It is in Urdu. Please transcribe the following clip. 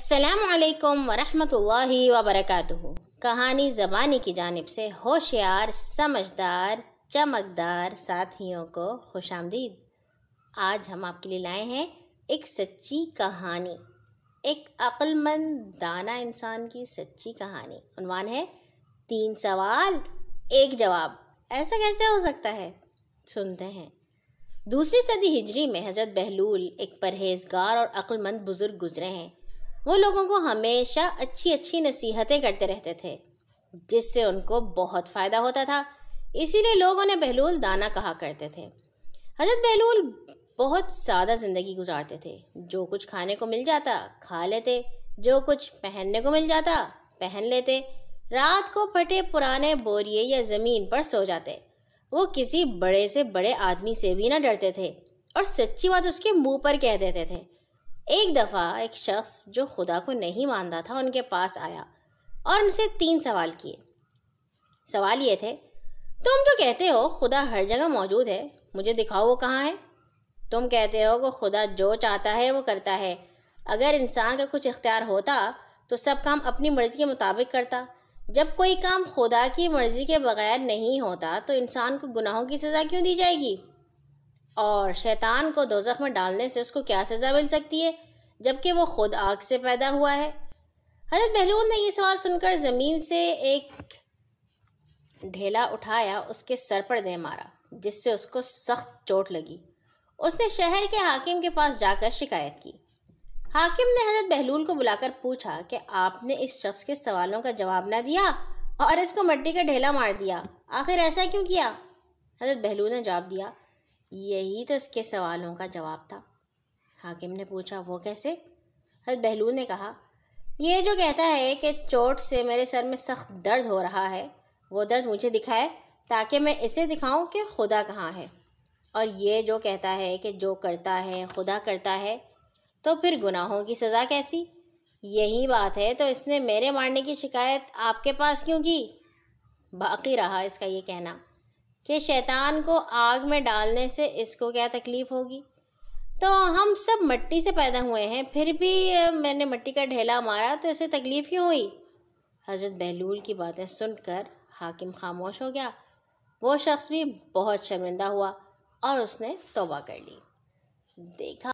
السلام علیکم ورحمۃ اللہ وبرکاتہ۔ کہانی زبانی کی جانب سے ہوشیار، سمجھدار، چمکدار ساتھیوں کو خوش آمدید۔ آج ہم آپ کے لیے لائے ہیں ایک سچی کہانی، ایک عقل مند دانا انسان کی سچی کہانی۔ عنوان ہے 3 سوال 1 جواب۔ ایسا کیسے ہو سکتا ہے؟ سنتے ہیں۔ دوسری صدی ہجری میں حضرت بہلول ایک پرہیزگار اور عقل مند بزرگ گزرے ہیں۔ وہ لوگوں کو ہمیشہ اچھی نصیحتیں کرتے رہتے تھے، جس سے ان کو بہت فائدہ ہوتا تھا، اسی لیے لوگ انہیں بہلول دانا کہا کرتے تھے۔ حضرت بہلول بہت سادہ زندگی گزارتے تھے۔ جو کچھ کھانے کو مل جاتا کھا لیتے، جو کچھ پہننے کو مل جاتا پہن لیتے، رات کو پھٹے پرانے بوریے یا زمین پر سو جاتے۔ وہ کسی بڑے سے بڑے آدمی سے بھی نہ ڈرتے تھے اور سچی بات اس کے منہ پر کہہ دیتے تھے۔ ایک دفعہ ایک شخص جو خدا کو نہیں مانتا تھا ان کے پاس آیا اور ان سے 3 سوال کیے۔ سوال یہ تھے: تم جو کہتے ہو خدا ہر جگہ موجود ہے، مجھے دکھاؤ وہ کہاں ہے۔ تم کہتے ہو کہ خدا جو چاہتا ہے وہ کرتا ہے، اگر انسان کا کچھ اختیار ہوتا تو سب کام اپنی مرضی کے مطابق کرتا۔ جب کوئی کام خدا کی مرضی کے بغیر نہیں ہوتا تو انسان کو گناہوں کی سزا کیوں دی جائے گی؟ اور شیطان کو دوزخ میں ڈالنے سے اس کو کیا سزا مل سکتی ہے جبکہ وہ خود آگ سے پیدا ہوا ہے؟ حضرت بہلول نے یہ سوال سن کر زمین سے ایک ڈھیلا اٹھایا، اس کے سر پر دے مارا، جس سے اس کو سخت چوٹ لگی۔ اس نے شہر کے حاکم کے پاس جا کر شکایت کی۔ حاکم نے حضرت بہلول کو بلا کر پوچھا کہ آپ نے اس شخص کے سوالوں کا جواب نہ دیا اور اس کو مٹی کا ڈھیلا مار دیا، آخر ایسا کیوں کیا؟ حضرت بہلول نے جواب دیا، یہی تو اس کے سوالوں کا جواب تھا۔ حاکم نے پوچھا، وہ کیسے؟ حضرت بہلول نے کہا، یہ جو کہتا ہے کہ چوٹ سے میرے سر میں سخت درد ہو رہا ہے، وہ درد مجھے دکھائے تاکہ میں اسے دکھاؤں کہ خدا کہاں ہے۔ اور یہ جو کہتا ہے کہ جو کرتا ہے خدا کرتا ہے، تو پھر گناہوں کی سزا کیسی؟ یہی بات ہے تو اس نے میرے مارنے کی شکایت آپ کے پاس کیوں کی؟ باقی رہا اس کا یہ کہنا کہ شیطان کو آگ میں ڈالنے سے اس کو کیا تکلیف ہوگی؟ تو ہم سب مٹی سے پیدا ہوئے ہیں، پھر بھی میں نے مٹی کا ڈھیلا مارا تو اسے تکلیف کیوں ہوئی؟ حضرت بہلول کی باتیں سن کر حاکم خاموش ہو گیا۔ وہ شخص بھی بہت شرمندہ ہوا اور اس نے توبہ کر لی۔ دیکھا